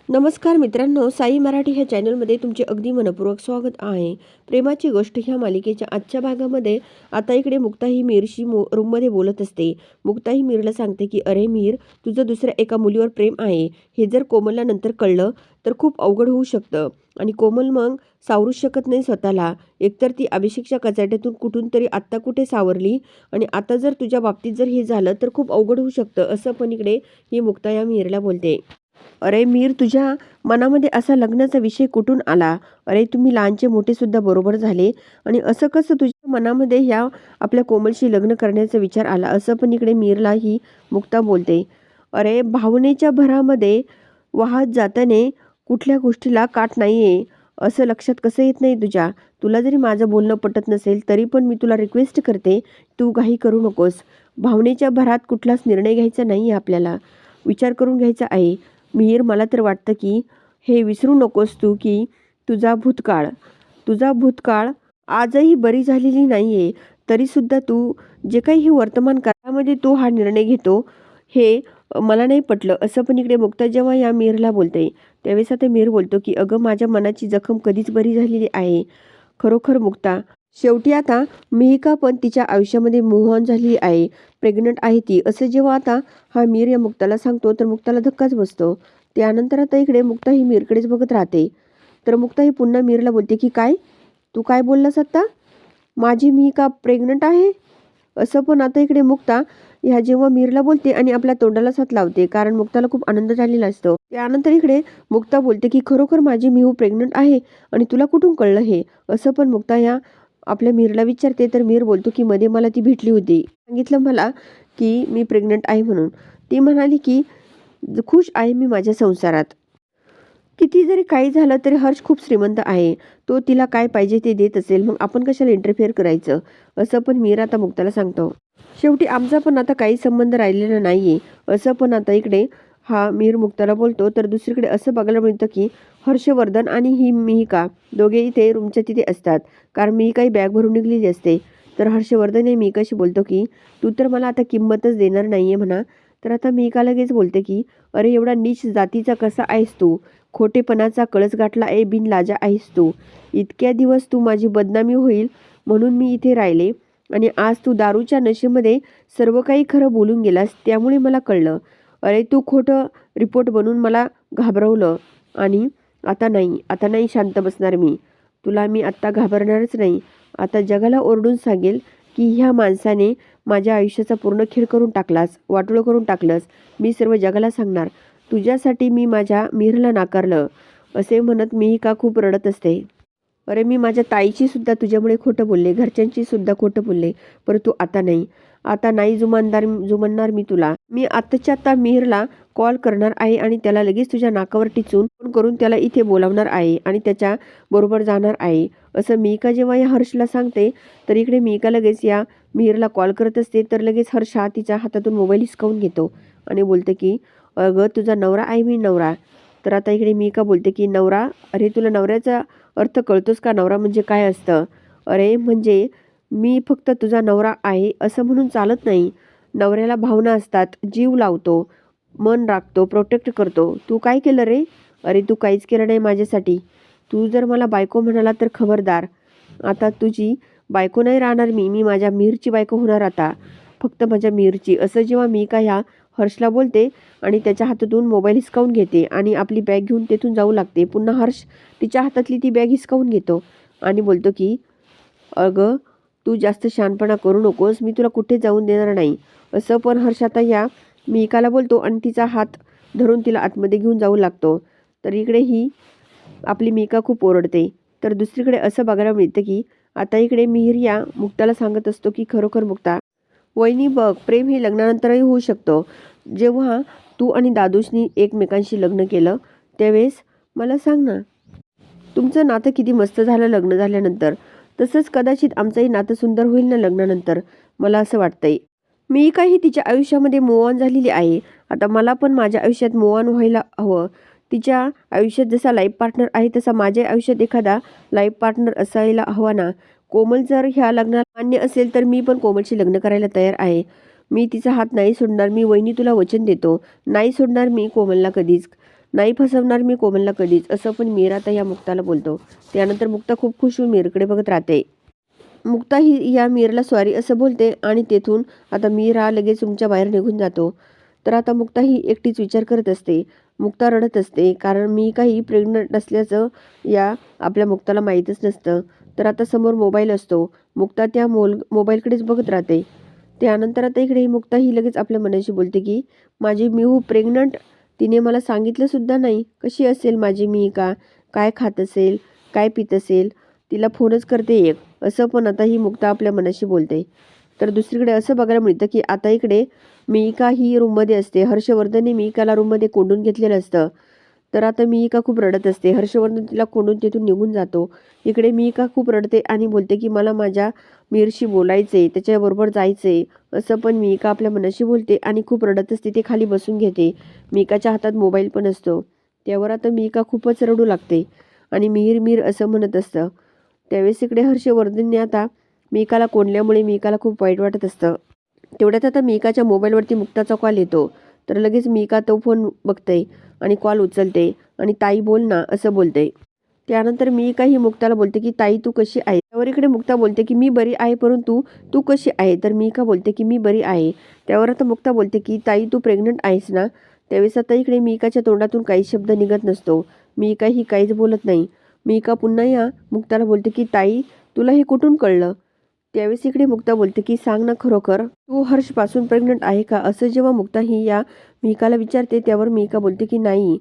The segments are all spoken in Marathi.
नमस्कार मित्रांनो, साई मराठी ह्या चॅनलमध्ये तुमचे अगदी मनपूर्वक स्वागत आहे. प्रेमाची गोष्ट ह्या मालिकेच्या आजच्या भागामध्ये आता इकडे मुक्ता ही मीरशी रूममध्ये बोलत असते. मुक्ता ही मीरला सांगते की अरे मीर, तुझं दुसऱ्या एका मुलीवर प्रेम आहे. हे जर कोमलला नंतर कळलं तर खूप अवघड होऊ शकतं आणि कोमल मग सावरूच शकत नाही स्वतःला. एकतर ती अभिषेकच्या कचाट्यातून कुठून तरी आत्ता कुठे सावरली आणि आता जर तुझ्या बाबतीत जर हे झालं तर खूप अवघड होऊ शकतं, असं पण इकडे ही मुक्ता या मीरला बोलते. अरे मीर, तुझ्या मनामध्ये असा लग्नाचा विषय कुठून आला? अरे तुम्ही लहानचे मोठे सुद्धा बरोबर झाले आणि असं कसं तुझ्या मनामध्ये ह्या आपल्या कोमलशी लग्न करण्याचा विचार आला? असं पण इकडे मीरला ही मुक्ता बोलते. अरे भावनेच्या भरामध्ये वाहत जाताने कुठल्या गोष्टीला काट नाही आहे असं लक्षात कसं येत नाही तुझ्या? तुला जरी माझं बोलणं पटत नसेल तरी पण मी तुला रिक्वेस्ट करते, तू घाई करू नकोस. भावनेच्या भरात कुठलाच निर्णय घ्यायचा नाही आहे, आपल्याला विचार करून घ्यायचा आहे. मिहीर, मला तर वाटतं की हे विसरू नकोस तू की तुझा भूतकाळ आजही बरी झालेली नाही आहे. तरीसुद्धा तू जे काही हे वर्तमान काळामध्ये तू हा निर्णय घेतो हे मला नाही पटलं, असं पण इकडे मुक्ता जेव्हा या मीरला बोलते त्यावेळेस आता मीर बोलतो की अगं, माझ्या मनाची जखम कधीच बरी झालेली आहे. खरोखर मुक्ता, शेवटी आता मिहिका पण तिच्या आयुष्यामध्ये मूव्ह ऑन झाली आहे. प्रेग्नंट आहे ती, असं जेव्हा आता हा मीर या मुक्ताला सांगतो तर मुक्ताला धक्काच बसतो. त्यानंतर आता इकडे मुक्ता ही मीरकडेच बघत राहते. तर मुक्ता ही पुन्हा मीरला बोलते की काय, तू काय बोललास आत्ता? माझी मिहिका प्रेग्नंट आहे? असं पण आता इकडे मुक्ता ह्या जेव्हा मीरला बोलते आणि आपल्या तोंडालाच हात लावते, कारण मुक्ताला खूप आनंद झालेला असतो. त्यानंतर इकडे मुक्ता बोलते की खरोखर माझी मिहू प्रेग्नंट आहे आणि तुला कुठून कळलं हे? असं पण मुक्ता ह्या आपल्या मीरला विचारते. तर मीर बोलतो की मध्ये मला ती भेटली होती, सांगितलं मला की मी प्रेग्नंट आहे म्हणून. ती म्हणाली की खुश आहे मी माझ्या संसारात. किती जरी काही झालं तरी हर्ष खूप श्रीमंत आहे, तो तिला काय पाहिजे ते देत असेल, मग आपण कशाला इंटरफेअर करायचं? असं पण मीर आता मुक्ताला सांगतो. शेवटी आमचा पण आता काही संबंध राहिलेला नाहीये, असं पण आता इकडे हा मीर मुक्ताला बोलतो. तर दुसरीकडे असं बघायला मिळतं की हर्षवर्धन आणि ही मिहिका दोघे इथे रूमच्या तिथे असतात, कारण मिहिका बॅग भरून निघलेली असते. तर हर्षवर्धन हे मिहिकाशी बोलतो की तू तर मला आता किंमतच देणार नाहीये म्हणा. तर आता मिहिका लगेच बोलते की अरे एवढा नीच जातीचा कसा आहेस तू? खोटेपणाचा कळस गाठला ए बिनलाजा आहेस तू. इतक्या दिवस तू माझी बदनामी होईल म्हणून मी इथे राहिले आणि आज तू दारूच्या नशेमध्ये सर्व काही खरं बोलून गेलास, त्यामुळे मला कळलं. अरे तू खोटं रिपोर्ट बनवून मला घाबरवलं आणि आता नाही शांत बसणार मी. तुला मी आत्ता घाबरणारच नाही. आता जगाला ओरडून सांगेल की ह्या माणसाने माझ्या आयुष्याचा पूर्ण खेळ करून टाकलास, वाटोळं करून टाकलंस. मी सर्व जगाला सांगणार, तुझ्यासाठी मी माझ्या मीरला नाकारलं. असे म्हणत मी का खूप रडत असते. अरे मी माझ्या ताईची सुद्धा तुझ्यामुळे खोटं बोलले, घरच्यांची सुद्धा खोटं बोलले, परंतु आता नाही जुमानणार मी तुला. मी आत्ताच्या आता मिहिरला कॉल करणार आहे आणि त्याला लगेच तुझ्या नाकावर टिचून फोन करून त्याला इथे बोलावणार आहे आणि त्याच्या बरोबर जाणार आहे. असं मिहिका जेव्हा या हर्षला सांगते तर इकडे मिहिका लगेच या मिहिरला कॉल करत असते. तर लगेच हर्ष हा तिच्या हातातून मोबाईल हिसकावून घेतो आणि बोलते की अगं, तुझा नवरा आहे मी, नवरा. तर आता इकडे मिहिका बोलते की नवरा? अरे तुला नवऱ्याचा अर्थ कळतोस का? नवरा म्हणजे काय असतं? अरे म्हणजे मी फक्त तुझा नवरा आहे असं म्हणून चालत नाही. नवऱ्याला भावना असतात, जीव लावतो, मन राखतो, प्रोटेक्ट करतो. तू काय केलं रे? अरे तू काहीच केलं नाही माझ्यासाठी. तू जर मला बायको म्हणाला तर खबरदार. आता तुझी बायको नाही राहणार मी माझ्या मीरची बायको होणार आता, फक्त माझ्या मीरची. असं जेव्हा मी का ह्या हर्षला बोलते आणि त्याच्या हातातून मोबाईल हिसकावून घेते आणि आपली बॅग घेऊन तेथून जाऊ लागते. पुन्हा हर्ष तिच्या हातातली ती बॅग हिसकावून घेतो आणि बोलतो की अगं, तू जास्त शहाणपणा करू नकोस, मी तुला कुठे जाऊन देणार नाही. असं पण हर्ष आता या मिहिकाला बोलतो आणि तिचा हात धरून तिला आतमध्ये घेऊन जाऊ लागतो. तर इकडे ही आपली मिहिका खूप ओरडते. तर दुसरीकडे असं बघायला मिळतं की आता इकडे मिहीर या मुक्ताला सांगत असतो की खरोखर मुक्ता, वहिनी बघ, प्रेम हे लग्नानंतरही होऊ शकतं. जेव्हा तू आणि दादूशनी एकमेकांशी लग्न केलं त्यावेळेस मला सांग ना, तुमचं नातं किती मस्त झालं लग्न झाल्यानंतर. तसंच कदाचित आमचंही नातं सुंदर होईल ना लग्नानंतर, मला असं वाटतंय. मी काही तिच्या आयुष्यामध्ये मूव्ह ऑन झालेली आहे. आता मला पण माझ्या आयुष्यात मूव्ह ऑन व्हायला हवं. तिच्या आयुष्यात जसा लाईफ पार्टनर आहे तसा माझ्या आयुष्यात एखादा लाईफ पार्टनर असायला हवा ना. कोमल जर ह्या लग्नाला मान्य असेल तर मी पण कोमलशी लग्न करायला तयार आहे. मी तिचा हात नाही सोडणार. मी वहिनी तुला वचन देतो, नाही सोडणार मी कोमलला कधीच. नाही फसवणार मी कोमलला कधीच, असं पण मीर आता या मुक्ताला बोलतो. त्यानंतर मुक्ता खूप खुश होऊन मीरकडे बघत राहते. मुक्ता ही या मीरला सॉरी असं बोलते आणि तेथून आता मीर हा लगेच रूमच्या बाहेर निघून जातो. तर आता मुक्ता ही एकटीच विचार करत असते. मुक्ता रडत असते कारण मी काही प्रेग्नंट असल्याचं या आपल्या मुक्ताला माहीतच नसतं. तर आता समोर मोबाईल असतो. मुक्ता त्या मोबाईलकडेच बघत राहते. त्यानंतर आता इकडे मुक्ता ही लगेच आपल्या मनाशी बोलते की माझी मिहू प्रेग्नंट, तिने मला सांगितलंसुद्धा नाही. कशी असेल माझी मिहिका, काय खात असेल, काय पित असेल, तिला फोनच करते एक, असं पण आता ही मुक्ता आपल्या मनाशी बोलते. तर दुसरीकडे असं बघायला मिळतं की आता इकडे मिहिका ही रूममध्ये असते. हर्षवर्धनने मिहिकाला रूममध्ये कोंडून घेतलेलं असतं. तर आता मिहिका खूप रडत असते. हर्षवर्धन तिला कोंडून तिथून निघून जातो. इकडे मिहिका खूप रडते आणि बोलते की मला माझ्या मीरशी बोलायचे, त्याच्याबरोबर जायचे, असं पण मिहिका आपल्या मनाशी बोलते आणि खूप रडत असते. ते खाली बसून घेते. मिहिकाच्या हातात मोबाईल पण असतो. त्यावर आता मिहिका खूपच रडू लागते आणि मिहीर मीर असं म्हणत असतं. त्यावेळेस इकडे हर्षवर्धनने आता मिहिकाला कोंडल्यामुळे मिहिकाला खूप वाईट वाटत असतं. तेवढ्यात आता मिहिकाच्या मोबाईलवरती मुक्ताचा कॉल येतो. तर लगेच मिहिका तो फोन बघते आणि कॉल उचलते आणि ताई बोल ना, असं बोलते. त्यानंतर मिहिका ही मुक्ताला बोलते की ताई तू कशी आहे. त्यावर इकडे मुक्ता बोलते की मी बरी आहे, परंतु तू कशी आहे. तर मिहिका बोलते की मी बरी आहे. त्यावर आता मुक्ता बोलते की ताई तू प्रेग्नंट आहेस ना. त्यावेळेस आता इकडे मिहिकाच्या तोंडातून काही शब्द निघत नसतो. मिहिका ही काहीच बोलत नाही. मिहिका पुन्हा या मुक्ताला बोलते की ताई तुला हे कुठून कळलं. त्यावेळेस इकडे मुक्ता बोलते की सांग ना खरोखर तू हर्षपासून प्रेग्नंट आहे का. असं जेव्हा मुक्ता ही या मिहिकाला विचारते त्यावर मिहिका बोलते की नाही,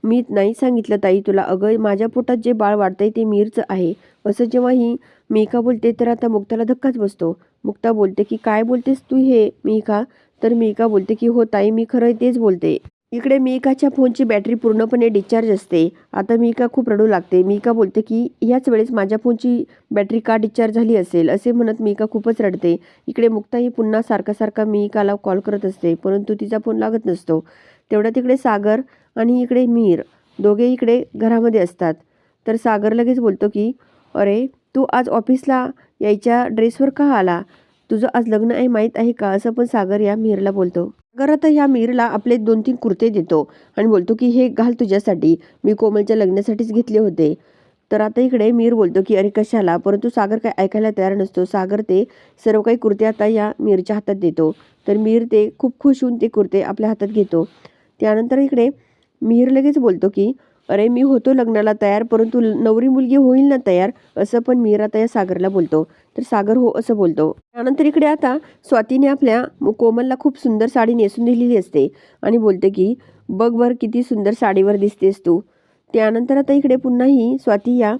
मी नाही सांगितलं ताई तुला. अगं माझ्या पोटात जे बाळ वाढतंय ते मीरचं आहे. असं जेव्हा ही मिहिका बोलते तर आता मुक्ताला धक्काच बसतो. मुक्ता बोलते की काय बोलतेस तू हे मिहिका. तर मिहिका बोलते की हो ताई मी खरं तेच बोलते. इकडे मिहिकाच्या फोनची बॅटरी पूर्णपणे डिस्चार्ज असते. आता मिहिका खूप रडू लागते. मिहिका बोलते की याच वेळेस माझ्या फोनची बॅटरी का डिस्चार्ज झाली असेल, असे म्हणत मिहिका खूपच रडते. इकडे मुक्ता ही पुन्हा सारखा सारखा मिहिकाला कॉल करत असते, परंतु तिचा फोन लागत नसतो. तेवढ्या तिकडे सागर आणि इकडे मीर दोघे इकडे घरामध्ये असतात. तर सागर लगेच बोलतो की अरे तू आज ऑफिसला यायच्या ड्रेसवर का आला, तुझं आज लग्न आहे माहीत आहे का. असं पण सागर या मीरला बोलतो. सागर आता ह्या मीरला आपले 2-3 कुर्ते देतो आणि बोलतो की हे घाल तुझ्यासाठी, मी कोमलच्या लग्नासाठीच घेतले होते. तर आता इकडे मीर बोलतो की अरे कशाला, परंतु सागर काय ऐकायला तयार नसतो. सागर ते सर्व काही कुर्ते आता या मीरच्या हातात देतो. तर मीर ते खूप खुश होऊन ते कुर्ते आपल्या हातात घेतो. त्यानंतर इकडे मीर लगेच बोलतो की अरे मी होतो लग्नाला तयार, परंतु नवरी मुलगी होईल ना तयार, असं पण मीर आता या सागरला बोलतो. तर सागर हो असं बोलतो. त्यानंतर इकडे आता स्वातीने आपल्या कोमलला खूप सुंदर साडी नेसून दिलेली असते आणि बोलते की बघ बर किती सुंदर साडीवर दिसतेस तू. त्यानंतर आता इकडे पुन्हा ही स्वाती या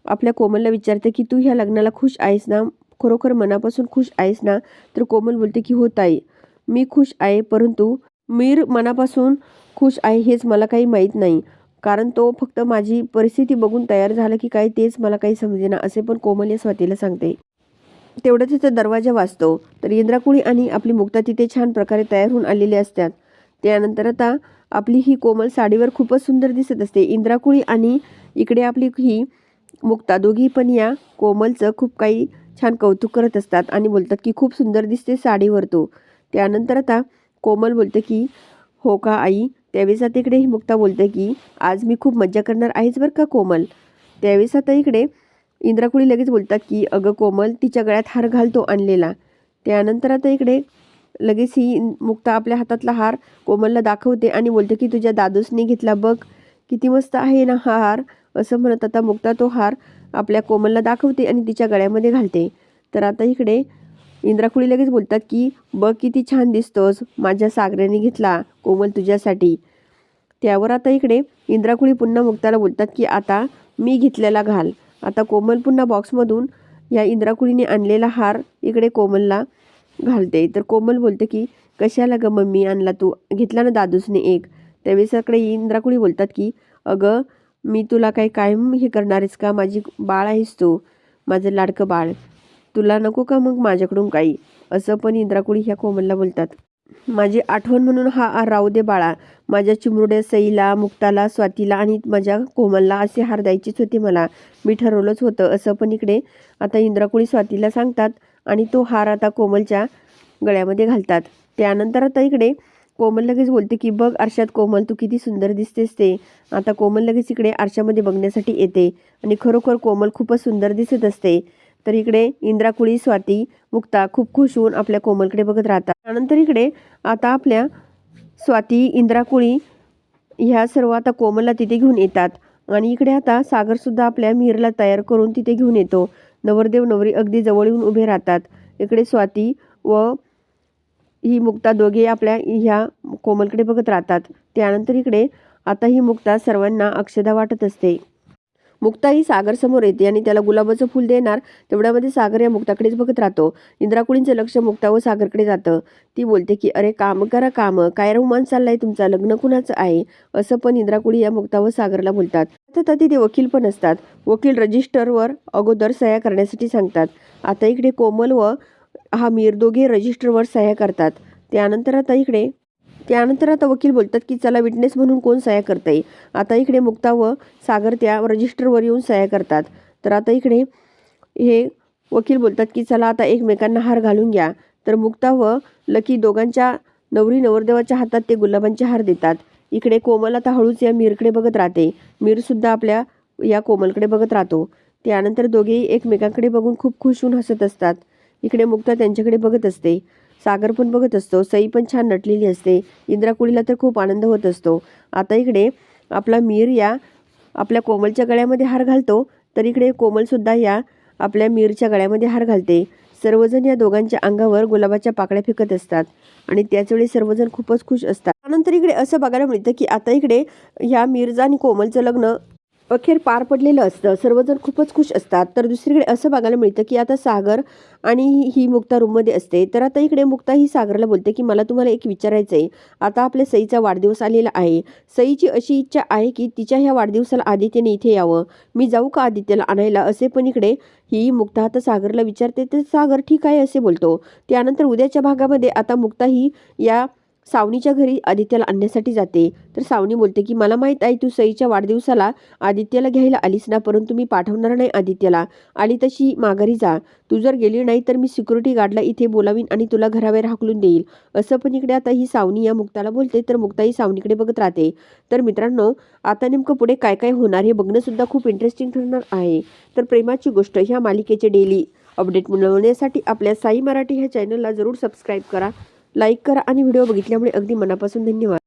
आपल्या कोमलला विचारते की तू ह्या लग्नाला खुश आहेस ना, खरोखर मनापासून खुश आहेस ना. तर कोमल बोलते की हो ताई मी खुश आहे, परंतु मीर मनापासून खुश आहे हेच मला काही माहीत नाही, कारण तो फक्त माझी परिस्थिती बघून तयार झाला की काय तेच मला काही समजेना, असे पण कोमल या स्वातीला सांगते. तेवढं तिचा दरवाजा वाजतो. तर इंद्राकुळी आणि आपली मुक्ता तिथे छान प्रकारे तयार होऊन आलेले असतात. त्यानंतर आता आपली ही कोमल साडीवर खूपच सुंदर दिसत असते. इंद्राकुळी आणि इकडे आपली ही मुक्ता दोघी पण या कोमलचं खूप काही छान कौतुक करत असतात आणि बोलतात की खूप सुंदर दिसते साडीवर तू. त्यानंतर आता कोमल बोलते की हो का आई. त्यावेळेस आता इकडे ही मुक्ता बोलते की आज मी खूप मज्जा करणार आहेच बरं का कोमल. त्यावेळेस आता इकडे इंद्राकुळी लगेच बोलतात की अगं कोमल तिच्या गळ्यात हार घालतो आणलेला. त्यानंतर आता इकडे लगेच ही मुक्ता आपल्या हातातला हार कोमलला दाखवते आणि बोलते की तुझ्या दादूसने घेतला बघ, किती मस्त आहे ना हा हार. असं म्हणत आता मुक्ता तो हार आपल्या कोमलला दाखवते आणि तिच्या गळ्यामध्ये घालते. तर आता इकडे इंद्राकुळी लगेच बोलतात की बघ किती छान दिसतोस, माझ्या सागराने घेतला कोमल तुझ्यासाठी. त्यावर आता इकडे इंद्राकुळी पुन्हा मुक्ताला बोलतात की आता मी घेतलेला घाल. आता कोमल पुन्हा बॉक्समधून या इंद्राकुळीने आणलेला हार इकडे कोमलला घालते. तर कोमल बोलते की कशाला ग मम्मी आणला, तू घेतला ना दादूसने एक. त्यावेळेस इकडे इंद्राकुळी बोलतात की अगं मी तुला काही कायम हे करणार आहेस का, माझी बाळ आहेस तू, माझं लाडकं बाळ, तुला नको का मग माझ्याकडून काही. असं पण इंद्राकुळी ह्या कोमलला बोलतात. माझी आठवण म्हणून हा हार राहू दे बाळा, माझ्या चिमुरड्या सईला, मुक्ताला, स्वातीला आणि माझ्या कोमलला असे हार द्यायचेच होते मला, मी ठरवलंच होतं. असं पण इकडे आता इंद्राकुळी स्वातीला सांगतात आणि तो हार आता कोमलच्या गळ्यामध्ये घालतात. त्यानंतर आता इकडे कोमल लगेच बोलते की बघ आरशात कोमल, तू किती सुंदर दिसतेस ते. आता कोमल लगेच इकडे आरशामध्ये बघण्यासाठी येते आणि खरोखर कोमल खूपच सुंदर दिसत असते. तर इकडे इंद्राकुळी, स्वाती, मुक्ता खूप खुश होऊन आपल्या कोमलकडे बघत राहतात. त्यानंतर इकडे आता आपल्या स्वाती, इंद्राकुळी ह्या सर्व आता कोमलला तिथे घेऊन येतात आणि इकडे आता सागरसुद्धा आपल्या मिहिरला तयार करून तिथे घेऊन येतो. नवरदेव नवरी अगदी जवळ येऊन उभे राहतात. इकडे स्वाती व ही मुक्ता दोघे आपल्या ह्या कोमलकडे बघत राहतात. त्यानंतर इकडे आता ही मुक्ता सर्वांना अक्षदा वाटत असते. मुक्ता ही सागर समोर येते आणि त्याला गुलाबाचं फूल देणार तेवढ्यामध्ये सागर या मुक्ताकडेच बघत राहतो. इंद्राकुळींचं लक्ष मुक्ता व सागरकडे जातं. ती बोलते की अरे काम करा काम, काय रोमांस चाललाय तुमचा, लग्न कुणाचं आहे, असं पण इंद्राकुळी या मुक्ता व सागरला बोलतात. आता तिथे वकील पण असतात. वकील रजिस्टरवर अगोदर सह्या करण्यासाठी सांगतात. आता इकडे कोमल व हा मीर दोघे रजिस्टरवर सह्या करतात. त्यानंतर आता वकील बोलतात की चला विटनेस म्हणून कोण सह्या करतंय. आता इकडे मुक्ता व सागर त्या रजिस्टरवर येऊन सह्या करतात. तर आता इकडे हे वकील बोलतात की चला आता एकमेकांना हार घालून घ्या. तर मुक्ता व लकी दोघांच्या नवरी नवरदेवाच्या हातात ते गुलाबांचे हार देतात. इकडे कोमल आता हळूच या मीरकडे बघत राहते. मीरसुद्धा आपल्या या कोमलकडे बघत राहतो. त्यानंतर दोघेही एकमेकांकडे बघून खूप खुश होऊन हसत असतात. इकडे मुक्ता त्यांच्याकडे बघत असते. सागर पण बघत असतो. सई पण छान नटलेली असते. इंद्राकुळीला तर खूप आनंद होत असतो. आता इकडे आपला मीर या आपल्या कोमलच्या गळ्यामध्ये हार घालतो. तर इकडे कोमलसुद्धा या आपल्या मीरच्या गळ्यामध्ये हार घालते. सर्वजण या दोघांच्या अंगावर गुलाबाच्या पाकळ्या फेकत असतात आणि त्याचवेळी सर्वजण खूपच खुश असतात. त्यानंतर इकडे असं बघायला मिळतं की आता इकडे ह्या मिर्झा आणि कोमलचं लग्न अखेर पार पडलेलं असतं. सर्वजण खूपच खुश असतात. तर दुसरीकडे असं बघायला मिळतं की आता सागर आणि ही मुक्ता रूममध्ये असते. तर आता इकडे मुक्ता ही सागरला बोलते की मला तुम्हाला एक विचारायचं आहे. आता आपल्या सईचा वाढदिवस आलेला आहे. सईची अशी इच्छा आहे की तिच्या ह्या वाढदिवसाला आदित्यने इथे यावं. मी जाऊ का आदित्यला आणायला, असे पण इकडे ही मुक्ता आता सागरला विचारते. तर सागर ठीक आहे असे बोलतो. त्यानंतर उद्याच्या भागामध्ये आता मुक्ता ही या सावनीच्या घरी आदित्यला आणण्यासाठी जाते. तर सावनी बोलते की मला माहीत आहे तू सईच्या वाढदिवसाला आदित्यला घ्यायला आलीस ना, परंतु मी पाठवणार नाही आदित्यला. आली तशी माघारी जा. तू जर गेली नाही तर मी सिक्युरिटी गार्डला इथे बोलावीन आणि तुला घराबाहेर हाकलून देईल, असं पण इकडे आता ही सावनी या मुक्ताला बोलते. तर मुक्ता ही सावनीकडे बघत राहते. तर मित्रांनो, आता नेमकं पुढे काय काय होणार हे बघणं सुद्धा खूप इंटरेस्टिंग ठरणार आहे. तर प्रेमाची गोष्ट ह्या मालिकेचे डेली अपडेट मिळवण्यासाठी आपल्या साई मराठी ह्या चॅनलला जरूर सबस्क्राईब करा, लाईक करा आणि व्हिडिओ बघितल्यामुळे अगदी मनापासून धन्यवाद.